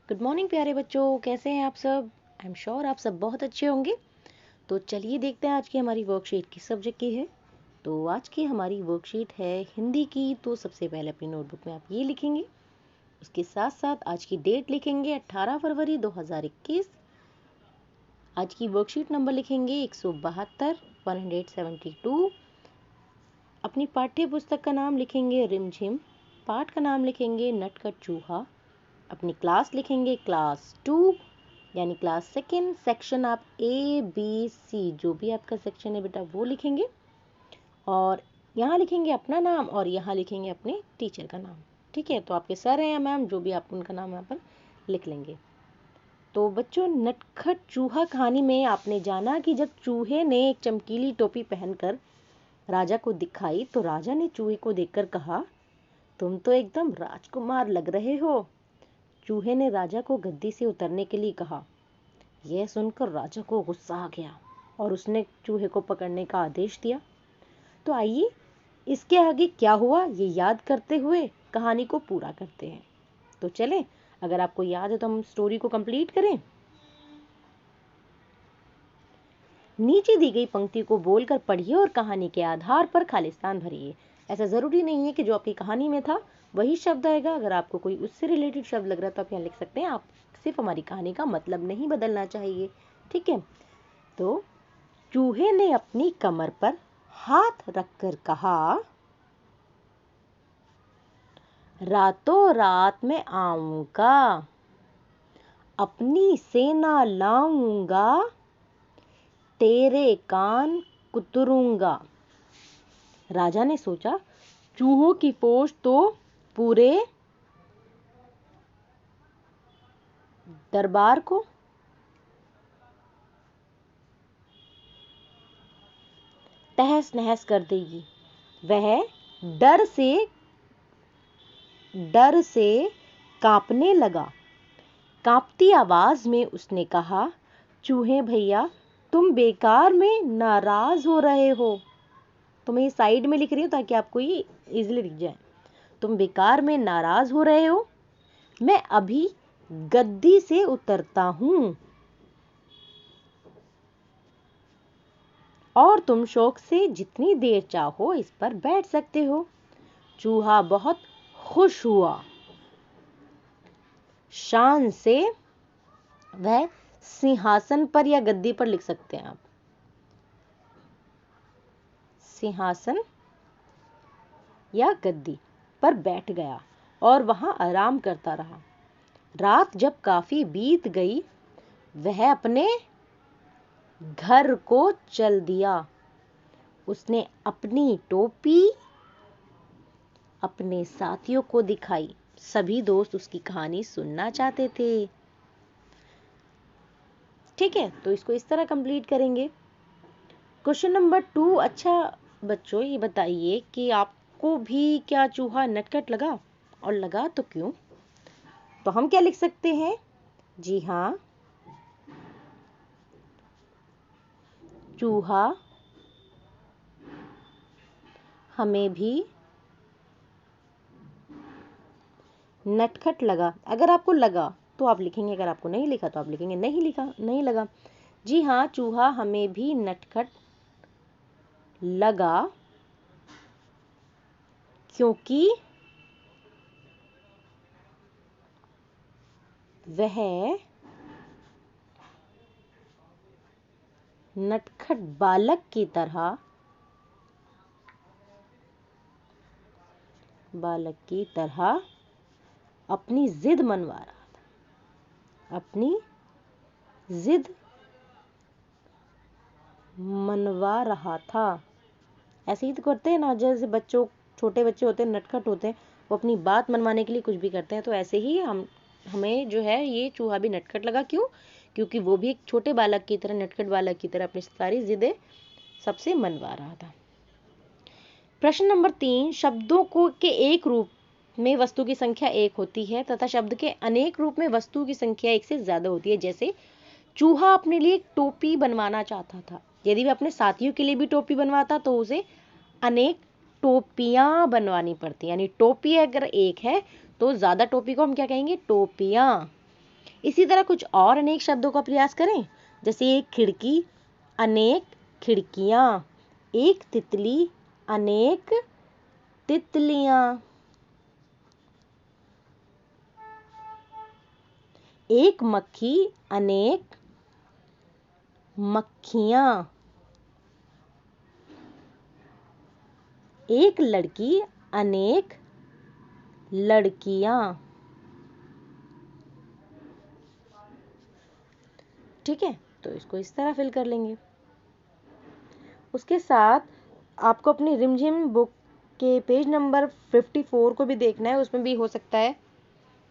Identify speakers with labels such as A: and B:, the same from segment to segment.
A: Good morning प्यारे बच्चों, कैसे हैं आप सब। आई एम श्योर आप सब बहुत अच्छे होंगे। तो चलिए देखते हैं आज की हमारी वर्कशीट किस सब्जेक्ट की है। तो आज की हमारी वर्कशीट है हिंदी की। तो सबसे पहले अपनी नोटबुक में आप ये लिखेंगे, उसके साथ साथ आज की डेट लिखेंगे 18 फरवरी 2021। आज की वर्कशीट नंबर लिखेंगे 172 172। अपनी पाठ्य पुस्तक का नाम लिखेंगे रिमझिम, पाठ का नाम लिखेंगे नटखट चूहा। अपनी क्लास लिखेंगे क्लास 2 यानी क्लास सेकेंड। सेक्शन आप ABC जो भी आपका सेक्शन है बेटा वो लिखेंगे, और यहाँ लिखेंगे अपना नाम और यहाँ लिखेंगे अपने टीचर का नाम। ठीक है, तो आपके सर हैं या मैम, जो भी आप उनका नाम यहाँ पर लिख लेंगे। तो बच्चों, नटखट चूहा कहानी में आपने जाना कि जब चूहे ने एक चमकीली टोपी पहनकर राजा को दिखाई तो राजा ने चूहे को देखकर कहा, तुम तो एकदम राजकुमार लग रहे हो। चूहे ने राजा को गद्दी से उतरने के लिए कहा। यह सुनकर राजा को गुस्सा आ गया और उसने चूहे को पकड़ने का आदेश दिया। तो आइए इसके आगे क्या हुआ ये याद करते हुए कहानी को पूरा करते हैं। तो चलें, अगर आपको याद है तो हम स्टोरी को कंप्लीट करें। नीचे दी गई पंक्ति को बोलकर पढ़िए और कहानी के आधार पर खालिस्तान भरिए। ऐसा जरूरी नहीं है कि जो आपकी कहानी में था वही शब्द आएगा। अगर आपको कोई उससे रिलेटेड शब्द लग रहा है तो आप यहाँ लिख सकते हैं। आप सिर्फ हमारी कहानी का मतलब नहीं बदलना चाहिए। ठीक है, तो चूहे ने अपनी कमर पर हाथ रखकर कहा, रातों रात में आऊंगा, अपनी सेना लाऊंगा, तेरे कान कुतरूंगा। राजा ने सोचा, चूहों की फौज तो पूरे दरबार को तहस नहस कर देगी। वह डर से कांपने लगा। कांपती आवाज में उसने कहा, चूहे भैया तुम बेकार में नाराज हो रहे हो। तो मैं ये साइड में लिख रही हूँ ताकि आपको ये इजीली दिख जाए। तुम बेकार में नाराज हो रहे हो, मैं अभी गद्दी से उतरता हूँ और तुम शौक से जितनी देर चाहो इस पर बैठ सकते हो। चूहा बहुत खुश हुआ। शान से वह सिंहासन पर या गद्दी पर लिख सकते हैं आप, सिंहासन या गद्दी पर बैठ गया और वहां आराम करता रहा। रात जब काफी बीत गई वह अपने घर को चल दिया। उसने अपनी टोपी अपने साथियों को दिखाई। सभी दोस्त उसकी कहानी सुनना चाहते थे। ठीक है, तो इसको इस तरह कंप्लीट करेंगे। Question number 2। अच्छा बच्चों, ये बताइए कि आपको भी क्या चूहा नटखट लगा, और लगा तो क्यों। तो हम क्या लिख सकते हैं। जी हाँ, चूहा हमें भी नटखट लगा। अगर आपको लगा तो आप लिखेंगे, अगर आपको नहीं लिखा तो आप लिखेंगे नहीं लगा। जी हाँ, चूहा हमें भी नटखट लगा क्योंकि वह नटखट बालक की तरह अपनी जिद मनवा रहा था। ऐसे ही तो करते हैं ना, जैसे छोटे बच्चे होते हैं, नटखट होते हैं, वो अपनी बात मनवाने के लिए कुछ भी करते हैं। तो ऐसे ही हमें जो है ये चूहा भी नटखट लगा। क्यों? क्योंकि वो भी एक छोटे बालक की तरह, नटखट बालक की तरह अपनी सारी जिदें सबसे मनवा रहा था। प्रश्न नंबर 3। शब्दों को के एक रूप में वस्तु की संख्या 1 होती है तथा शब्द के अनेक रूप में वस्तु की संख्या 1 से ज्यादा होती है। जैसे चूहा अपने लिए एक टोपी बनवाना चाहता था। यदि वह अपने साथियों के लिए भी टोपी बनवाता तो उसे अनेक टोपियां बनवानी पड़ती। यानी टोपी अगर एक है तो ज्यादा टोपी को हम क्या कहेंगे, टोपियां। इसी तरह कुछ और अनेक शब्दों का प्रयास करें, जैसे एक खिड़की, अनेक खिड़कियां, एक तितली, अनेक तितलियां, एक मक्खी, अनेक मक्खियां, एक लड़की, अनेक लड़कियां। ठीक है, तो इसको इस तरह फिल कर लेंगे। उसके साथ आपको अपनी रिमझिम बुक के पेज नंबर 54 को भी देखना है, उसमें भी हो सकता है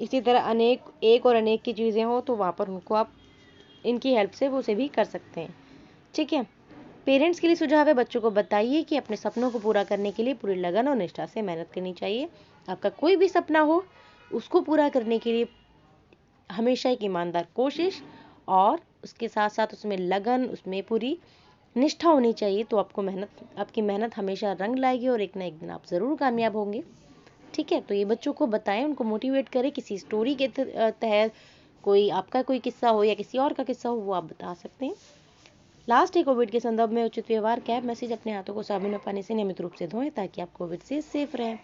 A: इसी तरह अनेक, एक और अनेक की चीज़ें हो, तो वहाँ पर उनको आप इनकी हेल्प से वो उसे भी कर सकते हैं। ठीक है, पेरेंट्स के लिए सुझाव है, बच्चों को बताइए कि अपने सपनों को पूरा करने के लिए पूरी लगन और निष्ठा से मेहनत करनी चाहिए। आपका कोई भी सपना हो, उसको पूरा करने के लिए हमेशा एक ईमानदार कोशिश और उसके साथ साथ उसमें लगन, उसमें पूरी निष्ठा होनी चाहिए। तो आपकी मेहनत हमेशा रंग लाएगी और एक ना एक दिन आप ज़रूर कामयाब होंगे। ठीक है, तो ये बच्चों को बताएं, उनको मोटिवेट करें। किसी स्टोरी के तहत कोई आपका कोई किस्सा हो या किसी और का किस्सा हो, वो आप बता सकते हैं। लास्ट है, कोविड के संदर्भ में उचित व्यवहार, कैप, मैसेज, अपने हाथों को साबुन और पानी से नियमित रूप से धोएं ताकि आप कोविड से सेफ रहें।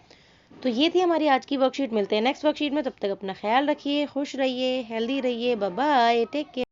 A: तो ये थी हमारी आज की वर्कशीट। मिलते हैं नेक्स्ट वर्कशीट में, तब तक अपना ख्याल रखिए, खुश रहिए, हेल्दी रहिए। Bye bye, take care.